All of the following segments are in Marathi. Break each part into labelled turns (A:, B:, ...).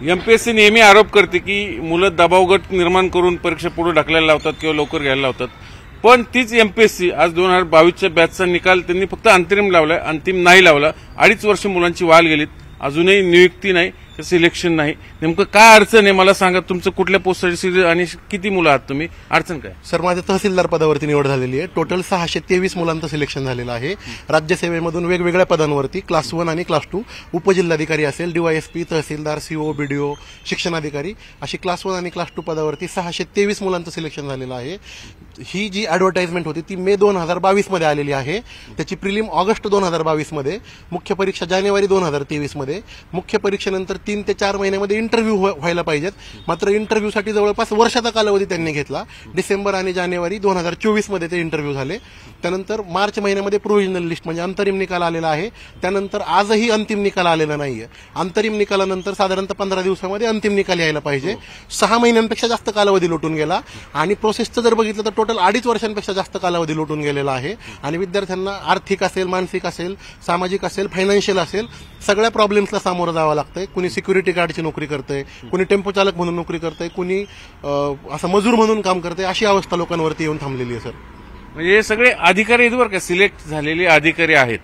A: एमपीएससी नेहमी आरोप करते की मुलं दबावगट निर्माण करून परीक्षा पुढे ढकलायला लावतात किंवा लवकर घ्यायला लावतात, पण तीच एमपीएससी आज 2022च्या बॅचचा निकाल त्यांनी फक्त अंतरिम लावलाय, अंतिम नाही लावला. 2.5 वर्ष मुलांची वाल गेलीत, अजूनही नियुक्ती नाही, सिलेक्शन नाही. नेमकं काय अडचण आहे मला सांगा. तुमचं कुठल्या पोस्टसाठी आणि किती मुलं आहात तुम्ही, अडचण काय?
B: सर, माझ्या तहसीलदार पदावरती निवड झालेली आहे. टोटल 623 मुलांचं सिलेक्शन झालेलं आहे. राज्यसेवेमधून वेगवेगळ्या पदांवरती क्लास 1 आणि क्लास 2 उपजिल्हाधिकारी असेल, डीवायएसपी, तहसीलदार, सीओ, बीडीओ, शिक्षणाधिकारी अशी क्लास 1 आणि क्लास 2 पदावरती 623 मुलांचं सिलेक्शन झालेलं आहे. ही जी ऍडव्हर्टाइजमेंट होती ती मे 2022 मध्ये आलेली आहे. त्याची प्रिलिम ऑगस्ट 2022 मध्ये, मुख्य परीक्षा जानेवारी 2023 मध्ये. मुख्य परीक्षेनंतर 3 ते 4 महिन्यामध्ये इंटरव्ह्यू व्हायला पाहिजेत. मात्र इंटरव्ह्यूसाठी जवळपास वर्षाचा कालावधी त्यांनी घेतला. डिसेंबर आणि जानेवारी 2024 मध्ये ते इंटरव्ह्यू झाले. त्यानंतर मार्च महिन्यामध्ये प्रोव्हिजनल लिस्ट म्हणजे अंतरिम निकाल आलेला आहे. त्यानंतर आजही अंतिम निकाल आलेला नाहीये. अंतरिम निकालानंतर साधारणतः 15 दिवसामध्ये अंतिम निकाल यायला पाहिजे. 6 महिन्यांपेक्षा जास्त कालावधी लोटून गेला आणि प्रोसेसचं जर बघितलं तर टोटल 2.5 वर्षांपेक्षा जास्त कालावधी लोटून गेलेला आहे. आणि विद्यार्थ्यांना आर्थिक असेल, मानसिक असेल, सामाजिक असेल, फायनान्शियल असेल, सगळ्या प्रॉब्लेम्सला सामोरं जावं लागतंय. कुणी सिक्युरिटी गार्डची नोकरी करतंय, कुणी टेम्पो चालक म्हणून नोकरी करतंय, कुणी असं मजूर म्हणून काम करतंय. अशी अवस्था लोकांवरती येऊन थांबलेली आहे. सर,
A: म्हणजे हे सगळे अधिकारी आहेत बरं का, सिलेक्ट झालेले अधिकारी आहेत.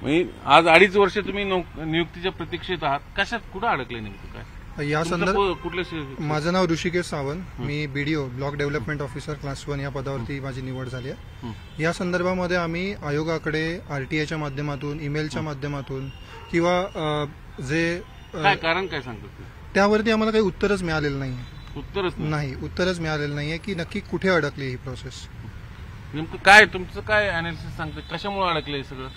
A: म्हणजे आज 2.5 वर्ष तुम्ही नियुक्तीच्या प्रतीक्षेत आहात. कशात कुठं अडकले नेमकं काय?
C: या संदर्भात
A: कुठले?
C: माझं नाव ऋषिकेश सावंत, मी BDO block development officer class 1 या पदावरती माझी निवड झाली आहे. या संदर्भामध्ये आम्ही आयोगाकडे आरटीआयच्या माध्यमातून, ईमेलच्या माध्यमातून किंवा जे
A: काय कारण काय सांगतो
C: त्यावरती आम्हाला काही उत्तरच मिळालेलं नाही. उत्तरच मिळालेलं नाहीये की नक्की कुठे अडकली ही प्रोसेस.
A: नेमकं काय तुमचं काय अनालिसिस सांगतं, कशामुळे अडकलंय सगळं?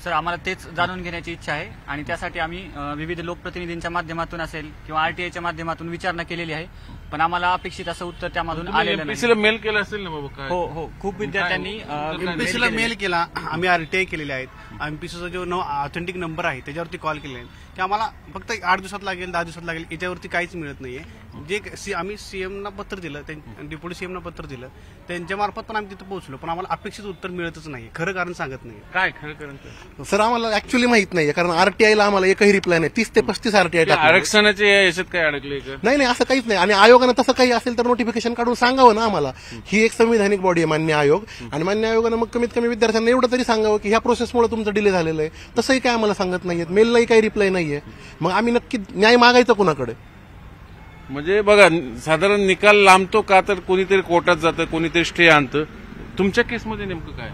D: सर, आम्हाला तेच जाणून घेण्याची इच्छा आहे आणि त्यासाठी आम्ही विविध लोकप्रतिनिधींच्या माध्यमातून असेल किंवा आरटीआयच्या माध्यमातून विचारणा केलेली आहे, पण आम्हाला अपेक्षित असं उत्तर त्यामधून आलेलं नाही.
A: एमपीएससीला मेल केला असेल ना बाबा? काय?
D: हो, खूप विद्यार्थ्यांनी
E: एमपीएससीला मेल केला. आम्ही आरटीआय केलेले आहेत. एमपीएससीचा जो ऑथेंटिक नंबर आहे त्याच्यावरती कॉल केले आहे की आम्हाला फक्त 8 दिवसात लागेल, 10 दिवसात लागेल, याच्यावरती काहीच मिळत नाहीये. जे आम्ही सीएमना पत्र दिलं, डेप्युटी सीएमना पत्र दिलं, त्यांच्या मार्फत पण आम्ही तिथे पोहोचलो, पण आम्हाला अपेक्षित उत्तर मिळतच नाही. खरं कारण सांगत नाही.
A: काय खरं कारण?
B: सर, आम्हाला ऍक्च्युअली माहित नाहीये, कारण आरटीआयला आम्हाला एकही रिप्लाय नाही. 30 ते 35 आरटीआय
A: आरक्षणाचे याच्यात काय अडकले?
B: नाही, असं काहीच नाही. आणि आयोगानं तसं काही असेल तर नोटिफिकेशन काढून सांगावं ना आम्हाला. ही एक संविधानिक बॉडी आहे मान्य आयोग, आणि मान्य आयोगानं मग कमीत कमी विद्यार्थ्यांना एवढं तरी सांगावं की ह्या प्रोसेसमुळे तुमचं डिले झालेलं आहे. तसंही काय आम्हाला सांगत नाहीये, मेललाही काही रिप्लाय नाहीये. मग आम्ही नक्की न्याय मागायचा कुणाकडे?
A: म्हणजे बघा, साधारण निकाल लांबतो का तर कोणीतरी कोर्टात जातं, कोणीतरी स्टे आणतं. तुमच्या केसमध्ये नेमकं काय?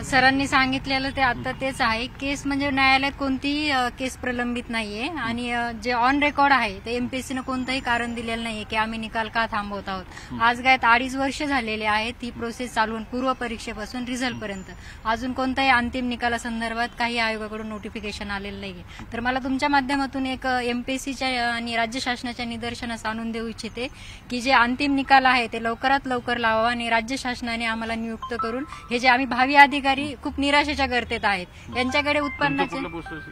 F: सरांनी सांगितलेलं ते आता तेच आहे. केस म्हणजे न्यायालयात कोणतीही केस प्रलंबित नाहीये आणि जे ऑन रेकॉर्ड आहे ते एमपीएससीनं कोणतंही कारण दिलेलं नाहीये की आम्ही निकाल का थांबवत आहोत. आज काय 2.5 वर्ष झालेले आहेत ही प्रोसेस चालवून, पूर्व परीक्षेपासून रिझल्टपर्यंत अजून कोणत्याही अंतिम निकालासंदर्भात काही आयोगाकडून नोटिफिकेशन आलेलं नाहीये. तर मला तुमच्या माध्यमातून एक एमपीएससीच्या आणि राज्य शासनाच्या निदर्शनास आणून देऊ इच्छिते की जे अंतिम निकाल आहे ते लवकरात लवकर लावा आणि राज्य शासनाने आम्हाला नियुक्त करून हे जे आम्ही भावी अधिकारी खूप निराशेच्या गर्तेत आहेत यांच्याकडे उत्पन्नाचे.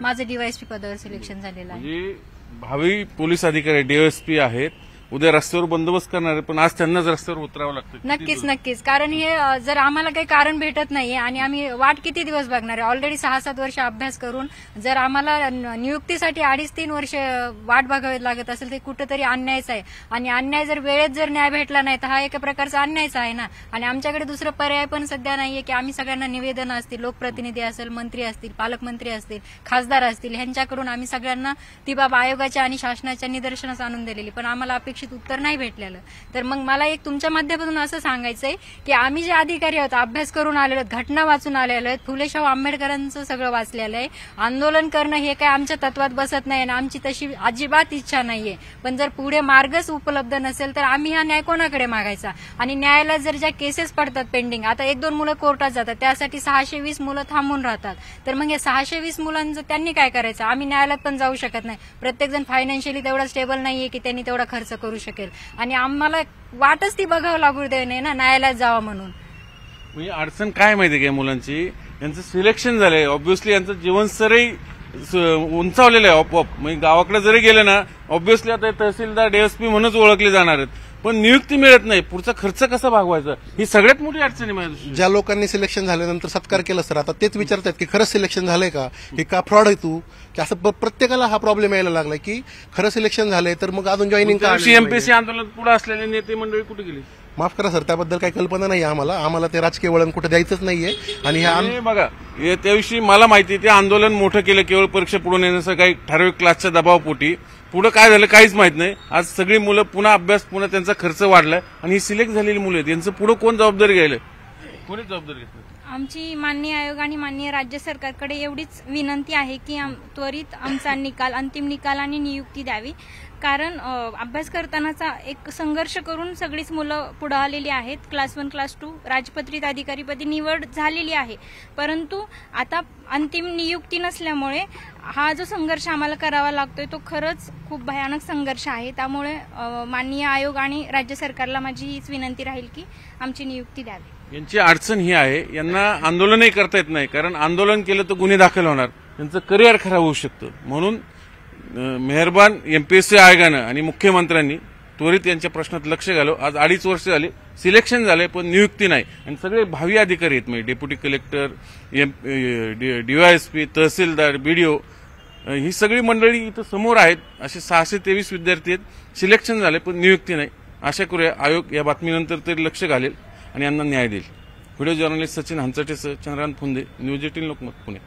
F: माझं डीवायएसपी पदावर सिलेक्शन झालेलं आहे.
A: भावी पोलीस अधिकारी डीवायएसपी आहेत, उद्या रस्त्यावर बंदोबस्त करणार, पण आज त्यांनाच रस्त्यावर उतरावं लागतं.
F: नक्कीच, कारण हे जर आम्हाला काही कारण भेटत नाहीये आणि आम्ही वाट किती दिवस बघणार आहे. ऑलरेडी 6-7 वर्ष अभ्यास करून जर आम्हाला नियुक्तीसाठी 2.5-3 वर्ष वाट बघावी लागत असेल ते कुठेतरी अन्यायच आहे. आणि अन्याय जर वेळेत जर न्याय भेटला नाही तर हा एका प्रकारचा अन्यायच आहे ना. आणि आमच्याकडे दुसरं पर्याय पण सध्या नाहीये की आम्ही सगळ्यांना निवेदन असतील, लोकप्रतिनिधी असेल, मंत्री असतील, पालकमंत्री असतील, खासदार असतील, ह्यांच्याकडून आम्ही सगळ्यांना ती बाब आयोगाच्या आणि शासनाच्या निदर्शनास आणून दिलेली, पण आम्हाला अपेक्षित उत्तर नाही भेटलेलं. तर मग मला एक तुमच्या माध्यमातून असं सांगायचंय की आम्ही जे अधिकारी आहोत, अभ्यास करून आलेलो आहेत, घटना वाचून आलेलो आहेत, फुले शाहू आंबेडकरांचं सगळं वाचलेलं आहे. आंदोलन करणं हे काय आमच्या तत्वात बसत नाही आणि आमची तशी अजिबात इच्छा नाहीये. पण जर पुढे मार्गच उपलब्ध नसेल तर आम्ही हा न्याय कोणाकडे मागायचा? आणि न्यायालयात जर ज्या केसेस पडतात पेंडिंग, आता 1-2 मुलं कोर्टात जातात, त्यासाठी 620 मुलं थांबून राहतात. तर मग हे 620 मुलांचं त्यांनी काय करायचं? आम्ही न्यायालयात पण जाऊ शकत नाही. प्रत्येकजण फायनान्शियली तेवढा स्टेबल नाहीये की त्यांनी तेवढा खर्च करू शकेल आणि आम्हाला वाटच ती बघावं लागू दे नाही ना न्यायालयात जावं म्हणून.
A: म्हणजे अडचण काय माहिती काय मुलांची, यांचं सिलेक्शन झालंय, ऑब्व्हियसली यांचं जीवनस्तरही उंचावलेलं आहे आपोआप. म्हणजे गावाकडे जरी गेले ना, ऑब्व्हियसली आता तहसीलदार डीएसपी म्हणूनच ओळखले जाणार आहेत, पण नियुक्ती मिळत नाही. पुढचा खर्च कसा भागवायचा, ही सगळ्यात मोठी अडचण आहे माझ्या दृष्टीने.
B: ज्या लोकांनी सिलेक्शन झाल्यानंतर सत्कार केला सर, आता तेच विचारतात की खरंच सिलेक्शन झालंय का, की का फ्रॉड आहे तू, की असं प्रत्येकाला हा प्रॉब्लेम यायला लागला की खरं सिलेक्शन झालंय तर मग अजून जॉईनिंग का आलं नाही?
A: एमपीएससी आंदोलन पुढे असलेले नेते मंडळी कुठे गेली?
B: माफ करा सर, त्याबद्दल काही कल्पना नाही आम्हाला ते राजकीय वळण कुठे द्यायचंच नाहीये. आणि ह्या
A: बघा, त्याविषयी मला माहिती, ते आंदोलन मोठं केलं केवळ परीक्षा पुढे नेण्याचं काही ठराविक क्लासच्या दबावपोटी. पुढे काय झालं काहीच माहित नाही. आज सगळी मुलं पुन्हा अभ्यास, पुन्हा त्यांचा खर्च वाढलाय, आणि ही सिलेक्ट झालेली मुलं आहेत, यांचं पुढे कोण जबाबदारी घ्यायला? कोणीच जबाबदारी घेतली.
G: आमची माननीय आयोग आणि माननीय राज्य सरकारकडे एवढीच विनंती आहे की त्वरित आमचा निकाल, अंतिम निकाल आणि नियुक्ती द्यावी. कारण अभ्यास करतानाचा एक संघर्ष करून सगळीच मुलं पुढे आलेली आहेत. क्लास 1, क्लास 2 राजपत्रित अधिकारीपदी निवड झालेली आहे, परंतु आता अंतिम नियुक्ती नसल्यामुळे हा जो संघर्ष आम्हाला करावा लागतोय तो खरंच खूप भयानक संघर्ष आहे. त्यामुळे माननीय आयोग आणि राज्य सरकारला माझी हीच विनंती राहील की आमची नियुक्ती द्यावी.
A: यांची अडचण ही आहे, यांना आंदोलनही करता येत नाही, कारण आंदोलन केलं तर गुन्हे दाखल होणार, त्यांचं करिअर खराब होऊ शकतं. म्हणून मेहरबान एमपीएससी आयोगानं आणि मुख्यमंत्र्यांनी त्वरित यांच्या प्रश्नात लक्ष घालव. आज 2.5 वर्ष झाले, सिलेक्शन झालंय पण नियुक्ती नाही, आणि सगळे भावी अधिकारी आहेत, म्हणजे डेप्युटी कलेक्टर, डीवायएसपी, तहसीलदार, बीडीओ, ही सगळी मंडळी इथं समोर आहेत. असे 623 विद्यार्थी आहेत, सिलेक्शन झाले पण नियुक्ती नाही. आशा करूया आयोग या बातमीनंतर तरी लक्ष घालेल आणि यांना न्याय देईल. व्हिडिओ जर्नलिस्ट सचिन हंचटेसह चंद्रकांत फुंदे, न्यूज 18 लोकमत, पुणे.